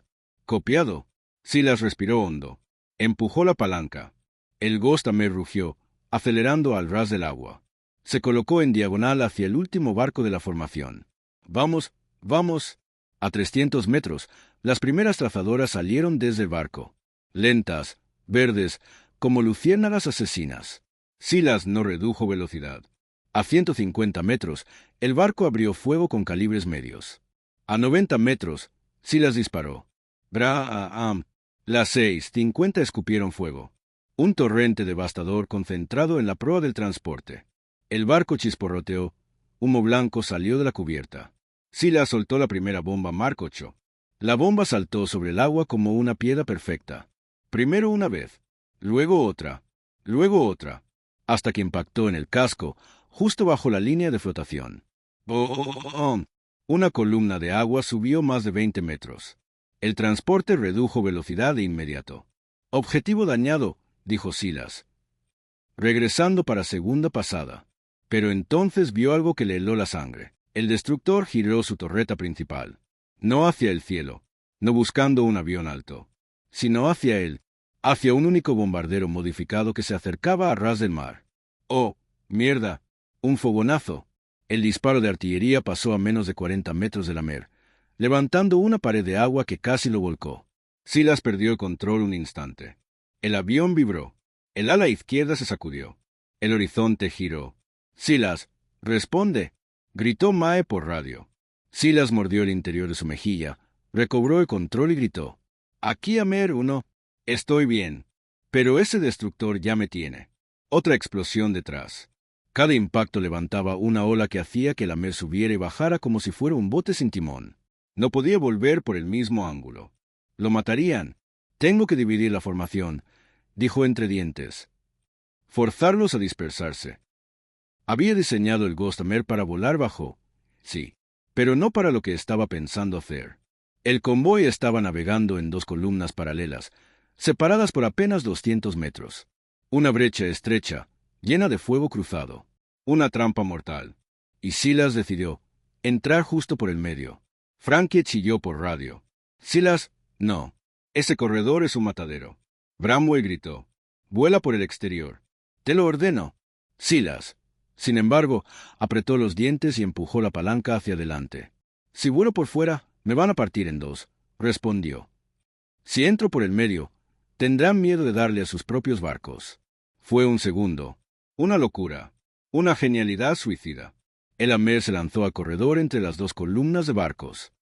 «Copiado». Silas respiró hondo. Empujó la palanca. El Ghostamer rugió, acelerando al ras del agua. Se colocó en diagonal hacia el último barco de la formación. «Vamos, vamos». A 300 metros, las primeras trazadoras salieron desde el barco. Lentas, verdes, como luciérnagas asesinas. Silas no redujo velocidad. A 150 metros, el barco abrió fuego con calibres medios. A 90 metros, Silas disparó. Las 6:50 escupieron fuego. Un torrente devastador concentrado en la proa del transporte. El barco chisporroteó. Humo blanco salió de la cubierta. Silas soltó la primera bomba Mark 8. La bomba saltó sobre el agua como una piedra perfecta. Primero una vez, luego otra, hasta que impactó en el casco, justo bajo la línea de flotación. ¡Bom! Una columna de agua subió más de 20 metros. El transporte redujo velocidad de inmediato. «Objetivo dañado», dijo Silas, regresando para segunda pasada. Pero entonces vio algo que le heló la sangre. El destructor giró su torreta principal. No hacia el cielo, no buscando un avión alto, sino hacia él, hacia un único bombardero modificado que se acercaba a ras del mar. «¡Oh, mierda! Un fogonazo». El disparo de artillería pasó a menos de 40 metros de la mer, levantando una pared de agua que casi lo volcó. Silas perdió el control un instante. El avión vibró. El ala izquierda se sacudió. El horizonte giró. «Silas, responde», gritó Mae por radio. Silas mordió el interior de su mejilla, recobró el control y gritó: «Aquí, Amer 1. Estoy bien. Pero ese destructor ya me tiene». Otra explosión detrás. Cada impacto levantaba una ola que hacía que el Amer subiera y bajara como si fuera un bote sin timón. No podía volver por el mismo ángulo. Lo matarían. «Tengo que dividir la formación», dijo entre dientes. «Forzarlos a dispersarse». Había diseñado el Ghostamer para volar bajo. Sí, pero no para lo que estaba pensando hacer. El convoy estaba navegando en dos columnas paralelas, separadas por apenas 200 metros. Una brecha estrecha, llena de fuego cruzado. Una trampa mortal. Y Silas decidió entrar justo por el medio. Frankie chilló por radio: «Silas, no. Ese corredor es un matadero». Bramwell gritó: «Vuela por el exterior. Te lo ordeno». Silas, sin embargo, apretó los dientes y empujó la palanca hacia adelante. «Si vuelo por fuera, me van a partir en dos», respondió. «Si entro por el medio, tendrán miedo de darle a sus propios barcos». Fue un segundo. Una locura. Una genialidad suicida. El Amer se lanzó al corredor entre las dos columnas de barcos.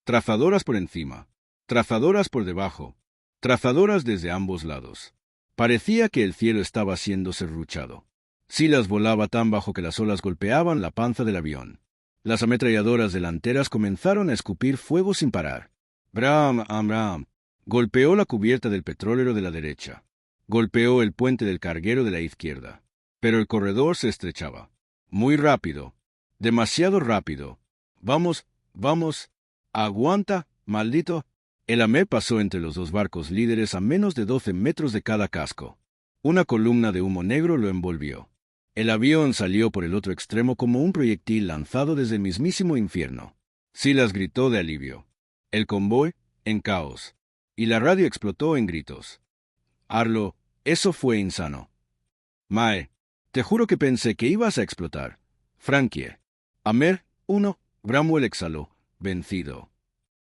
Trazadoras por encima. Trazadoras por debajo. Trazadoras desde ambos lados. Parecía que el cielo estaba siendo serruchado. Silas volaba tan bajo que las olas golpeaban la panza del avión. Las ametralladoras delanteras comenzaron a escupir fuego sin parar. Bram. Golpeó la cubierta del petróleo de la derecha. Golpeó el puente del carguero de la izquierda. Pero el corredor se estrechaba. Muy rápido. Demasiado rápido. Vamos. Aguanta, maldito. El Amer pasó entre los dos barcos líderes a menos de 12 metros de cada casco. Una columna de humo negro lo envolvió. El avión salió por el otro extremo como un proyectil lanzado desde el mismísimo infierno. Silas gritó de alivio. El convoy, en caos. Y la radio explotó en gritos. «Arlo, eso fue insano». «Mae, te juro que pensé que ibas a explotar». «Frankie». «Amer 1, Bramwell exhaló, vencido.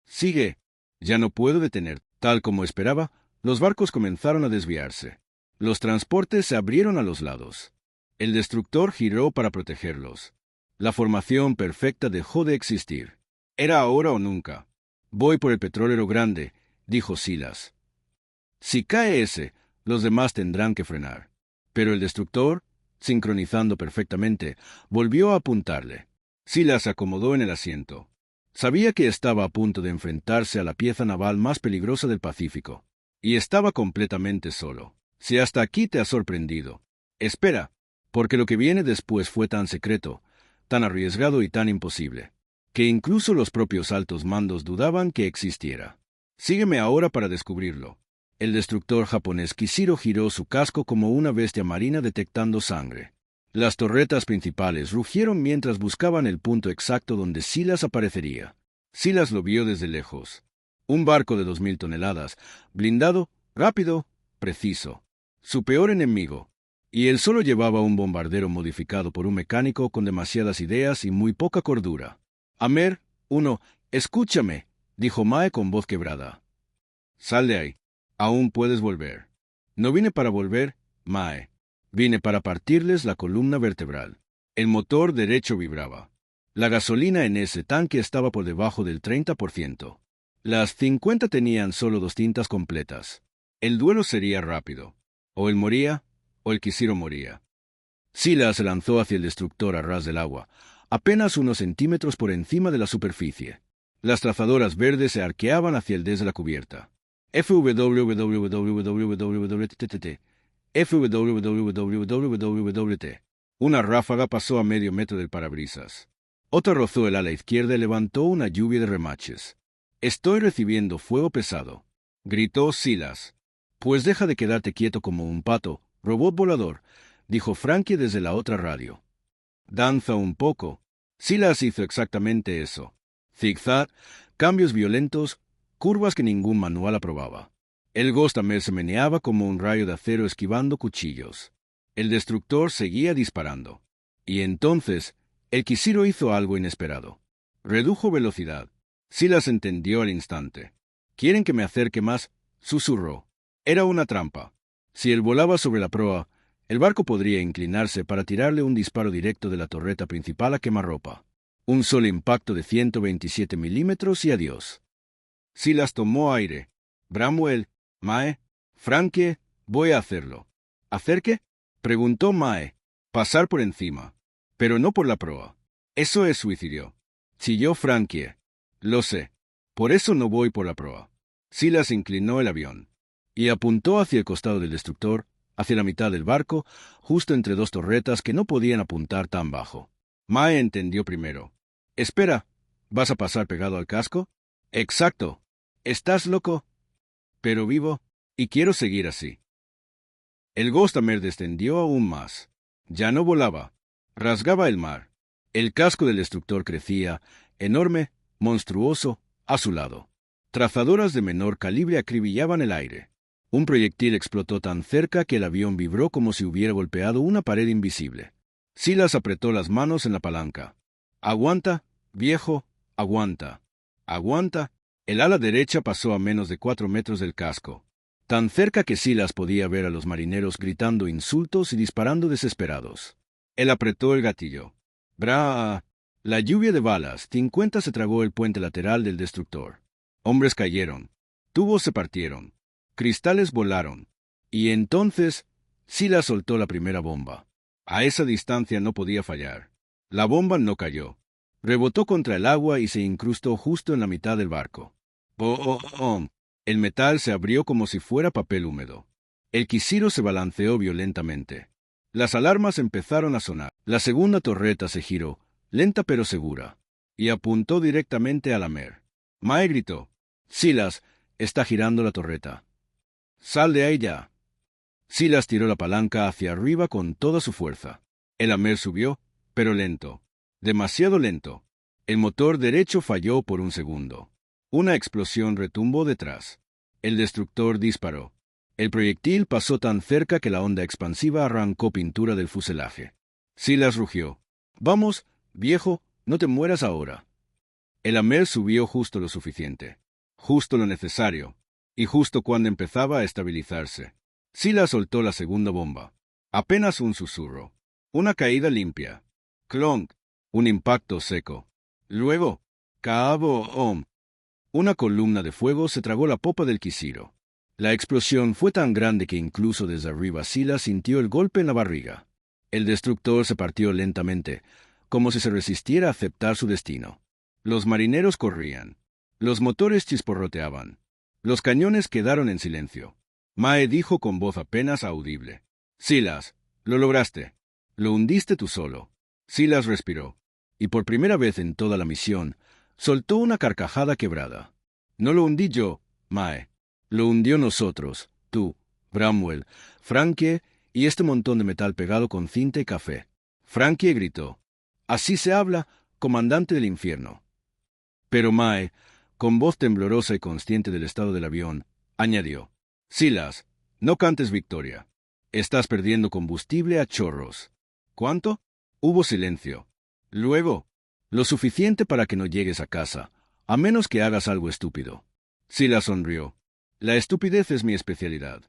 «Sigue». «Ya no puedo detener». Tal como esperaba, los barcos comenzaron a desviarse. Los transportes se abrieron a los lados. El destructor giró para protegerlos. La formación perfecta dejó de existir. Era ahora o nunca. «Voy por el petróleo grande», dijo Silas. «Si cae ese, los demás tendrán que frenar». Pero el destructor, sincronizando perfectamente, volvió a apuntarle. Silas se acomodó en el asiento. Sabía que estaba a punto de enfrentarse a la pieza naval más peligrosa del Pacífico. Y estaba completamente solo. «Si hasta aquí te ha sorprendido, espera, porque lo que viene después fue tan secreto, tan arriesgado y tan imposible, que incluso los propios altos mandos dudaban que existiera. Sígueme ahora para descubrirlo». El destructor japonés Kishiro giró su casco como una bestia marina detectando sangre. Las torretas principales rugieron mientras buscaban el punto exacto donde Silas aparecería. Silas lo vio desde lejos. Un barco de 2000 toneladas, blindado, rápido, preciso. Su peor enemigo. Y él solo llevaba un bombardero modificado por un mecánico con demasiadas ideas y muy poca cordura. «Amer 1, escúchame», dijo Mae con voz quebrada. «Sal de ahí. Aún puedes volver». «No vine para volver, Mae. Vine para partirles la columna vertebral». El motor derecho vibraba. La gasolina en ese tanque estaba por debajo del 30%. Las 50 tenían solo 2 tintas completas. El duelo sería rápido. O él moría, o el Kishiro moría. Silas se lanzó hacia el destructor a ras del agua, apenas unos centímetros por encima de la superficie. Las trazadoras verdes se arqueaban hacia él desde la cubierta. FWWWT. Una ráfaga pasó a medio metro del parabrisas. Otra rozó el ala izquierda y levantó una lluvia de remaches. «Estoy recibiendo fuego pesado», gritó Silas. «Pues deja de quedarte quieto como un pato, robot volador», dijo Frankie desde la otra radio. «Danza un poco». Silas hizo exactamente eso. Zigzag, cambios violentos, curvas que ningún manual aprobaba. El Ghostamer se meneaba como un rayo de acero esquivando cuchillos. El destructor seguía disparando. Y entonces, el Kishiro hizo algo inesperado. Redujo velocidad. Silas entendió al instante. «¿Quieren que me acerque más?», susurró. Era una trampa. Si él volaba sobre la proa, el barco podría inclinarse para tirarle un disparo directo de la torreta principal a quemarropa. Un solo impacto de 127 milímetros y adiós. Silas tomó aire. Bramwell, Mae, Frankie, voy a hacerlo. ¿Hacer qué? Preguntó Mae. Pasar por encima. Pero no por la proa. Eso es suicidio. Chilló Frankie. Lo sé. Por eso no voy por la proa. Silas inclinó el avión y apuntó hacia el costado del destructor, hacia la mitad del barco, justo entre dos torretas que no podían apuntar tan bajo. Mae entendió primero. Espera, ¿vas a pasar pegado al casco? Exacto. ¿Estás loco? Pero vivo, y quiero seguir así. El Ghostamer descendió aún más. Ya no volaba. Rasgaba el mar. El casco del destructor crecía, enorme, monstruoso, a su lado. Trazadoras de menor calibre acribillaban el aire. Un proyectil explotó tan cerca que el avión vibró como si hubiera golpeado una pared invisible. Silas apretó las manos en la palanca. Aguanta, viejo, aguanta. Aguanta. El ala derecha pasó a menos de 4 metros del casco, tan cerca que Silas podía ver a los marineros gritando insultos y disparando desesperados. Él apretó el gatillo. ¡Bra! La lluvia de balas, 50 se tragó el puente lateral del destructor. Hombres cayeron. Tubos se partieron. Cristales volaron. Y entonces, Silas soltó la primera bomba. A esa distancia no podía fallar. La bomba no cayó. Rebotó contra el agua y se incrustó justo en la mitad del barco. ¡Oh! El metal se abrió como si fuera papel húmedo. El Quisiro se balanceó violentamente. Las alarmas empezaron a sonar. La segunda torreta se giró, lenta pero segura, y apuntó directamente a la mer. Mae gritó. Silas, está girando la torreta. Sal de ahí ya. Silas tiró la palanca hacia arriba con toda su fuerza. El Amer subió, pero lento. Demasiado lento. El motor derecho falló por un segundo. Una explosión retumbó detrás. El destructor disparó. El proyectil pasó tan cerca que la onda expansiva arrancó pintura del fuselaje. Silas rugió. Vamos, viejo, no te mueras ahora. El Amer subió justo lo suficiente. Justo lo necesario. Y justo cuando empezaba a estabilizarse. Silas soltó la segunda bomba. Apenas un susurro. Una caída limpia. Clonk. Un impacto seco. Luego, cabo. Una columna de fuego se tragó la popa del Quisiro. La explosión fue tan grande que incluso desde arriba Silas sintió el golpe en la barriga. El destructor se partió lentamente, como si se resistiera a aceptar su destino. Los marineros corrían. Los motores chisporroteaban. Los cañones quedaron en silencio. Mae dijo con voz apenas audible. Silas, lo lograste. Lo hundiste tú solo. Silas respiró, y por primera vez en toda la misión, soltó una carcajada quebrada. No lo hundí yo, Mae. Lo hundió nosotros, tú, Bramwell, Frankie y este montón de metal pegado con cinta y café. Frankie gritó. Así se habla, comandante del infierno. Pero Mae, con voz temblorosa y consciente del estado del avión, añadió. Silas, no cantes victoria. Estás perdiendo combustible a chorros. ¿Cuánto? Hubo silencio. Luego, lo suficiente para que no llegues a casa, a menos que hagas algo estúpido. Silas sonrió. La estupidez es mi especialidad.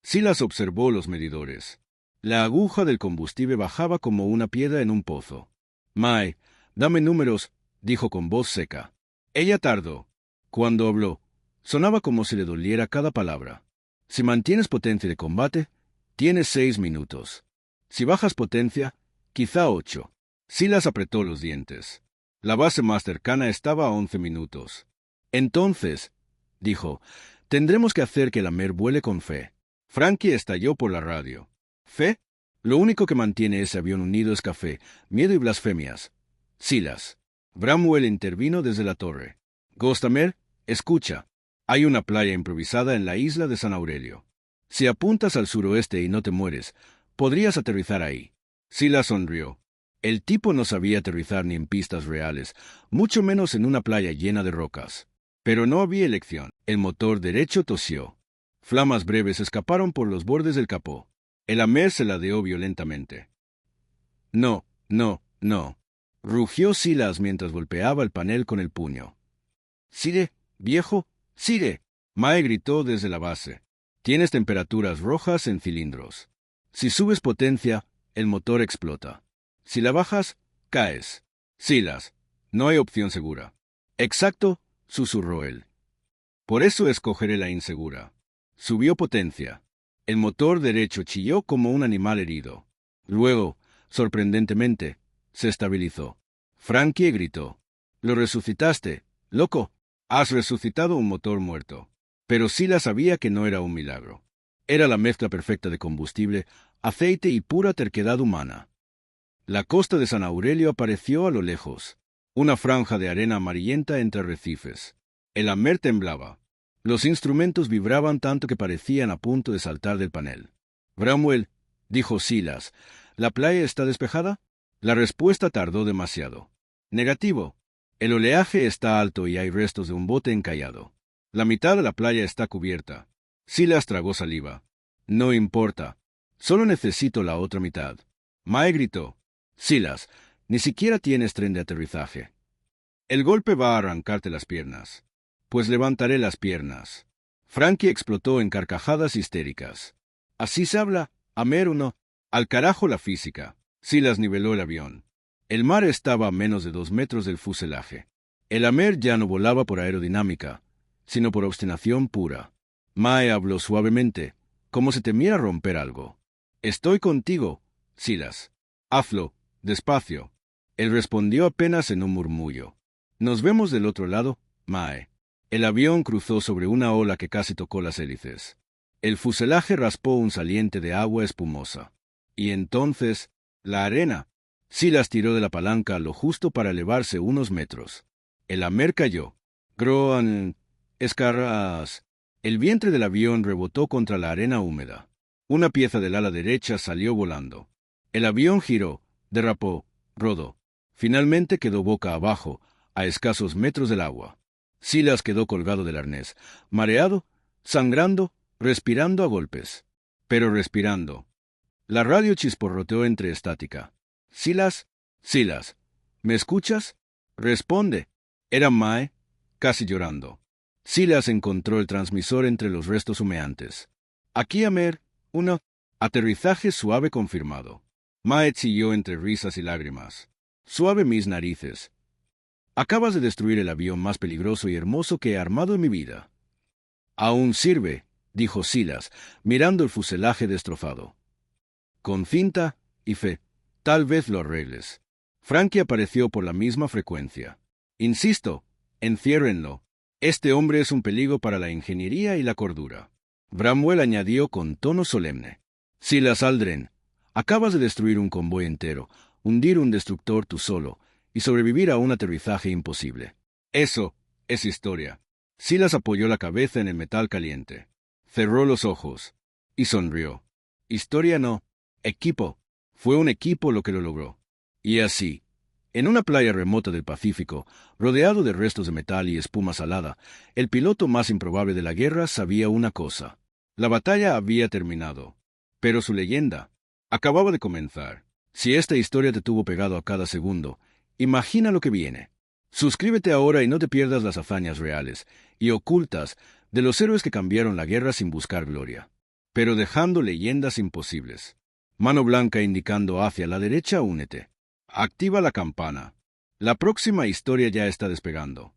Silas observó los medidores. La aguja del combustible bajaba como una piedra en un pozo. Mae, dame números, dijo con voz seca. Ella tardó. Cuando habló, sonaba como si le doliera cada palabra. Si mantienes potencia de combate, tienes 6 minutos. Si bajas potencia, quizá 8. Silas apretó los dientes. La base más cercana estaba a 11 minutos. Entonces, dijo, tendremos que hacer que la Mer vuele con fe. Frankie estalló por la radio. ¿Fe? Lo único que mantiene ese avión unido es café, miedo y blasfemias. Silas. Bramwell intervino desde la torre. Ghostamer, escucha. Hay una playa improvisada en la isla de San Aurelio. Si apuntas al suroeste y no te mueres, podrías aterrizar ahí. Silas sonrió. El tipo no sabía aterrizar ni en pistas reales, mucho menos en una playa llena de rocas. Pero no había elección. El motor derecho tosió. Flamas breves escaparon por los bordes del capó. El Amer se ladeó violentamente. No. Rugió Silas mientras golpeaba el panel con el puño. Sigue, viejo, sigue. Mae gritó desde la base. Tienes temperaturas rojas en cilindros. Si subes potencia, el motor explota. Si la bajas, caes. Silas, no hay opción segura. Exacto, susurró él. Por eso escogeré la insegura. Subió potencia. El motor derecho chilló como un animal herido. Luego, sorprendentemente, se estabilizó. Frankie gritó. «¡Lo resucitaste, loco! Has resucitado un motor muerto». Pero Silas sabía que no era un milagro. Era la mezcla perfecta de combustible, aceite y pura terquedad humana. La costa de San Aurelio apareció a lo lejos, una franja de arena amarillenta entre arrecifes. El Amer temblaba. Los instrumentos vibraban tanto que parecían a punto de saltar del panel. «Bramwell», dijo Silas, «¿la playa está despejada?» La respuesta tardó demasiado. «Negativo. El oleaje está alto y hay restos de un bote encallado. La mitad de la playa está cubierta». Silas tragó saliva. «No importa. Solo necesito la otra mitad». Mae gritó. «Silas, ni siquiera tienes tren de aterrizaje. El golpe va a arrancarte las piernas». «Pues levantaré las piernas». Frankie explotó en carcajadas histéricas. «¿Así se habla? Amer o no? Al carajo la física». Silas niveló el avión. El mar estaba a menos de 2 metros del fuselaje. El Amer ya no volaba por aerodinámica, sino por obstinación pura. Mae habló suavemente, como si temiera romper algo. «Estoy contigo, Silas. Hazlo, despacio». Él respondió apenas en un murmullo. «Nos vemos del otro lado, Mae». El avión cruzó sobre una ola que casi tocó las hélices. El fuselaje raspó un saliente de agua espumosa. Y entonces, la arena. Silas tiró de la palanca lo justo para elevarse unos metros. El Amer cayó. Groan, escarras. El vientre del avión rebotó contra la arena húmeda. Una pieza del ala derecha salió volando. El avión giró, derrapó, rodó. Finalmente quedó boca abajo, a escasos metros del agua. Silas quedó colgado del arnés, mareado, sangrando, respirando a golpes. Pero respirando. La radio chisporroteó entre estática. «Silas, Silas, ¿me escuchas? Responde». Era Mae, casi llorando. Silas encontró el transmisor entre los restos humeantes. «Aquí, Amer, uno. Aterrizaje suave confirmado». Mae chilló entre risas y lágrimas. «Suave mis narices. Acabas de destruir el avión más peligroso y hermoso que he armado en mi vida». «Aún sirve», dijo Silas, mirando el fuselaje destrozado. «Con cinta y fe, tal vez lo arregles». Frankie apareció por la misma frecuencia. «Insisto, enciérrenlo. Este hombre es un peligro para la ingeniería y la cordura». Bramwell añadió con tono solemne. «Silas Aldren, acabas de destruir un convoy entero, hundir un destructor tú solo, y sobrevivir a un aterrizaje imposible. Eso es historia». Silas apoyó la cabeza en el metal caliente. Cerró los ojos y sonrió. «Historia no. Equipo. Fue un equipo lo que lo logró». Y así, en una playa remota del Pacífico, rodeado de restos de metal y espuma salada, el piloto más improbable de la guerra sabía una cosa. La batalla había terminado, pero su leyenda acababa de comenzar. Si esta historia te tuvo pegado a cada segundo, imagina lo que viene. Suscríbete ahora y no te pierdas las hazañas reales y ocultas de los héroes que cambiaron la guerra sin buscar gloria, pero dejando leyendas imposibles. Mano blanca indicando hacia la derecha, únete. Activa la campana. La próxima historia ya está despegando.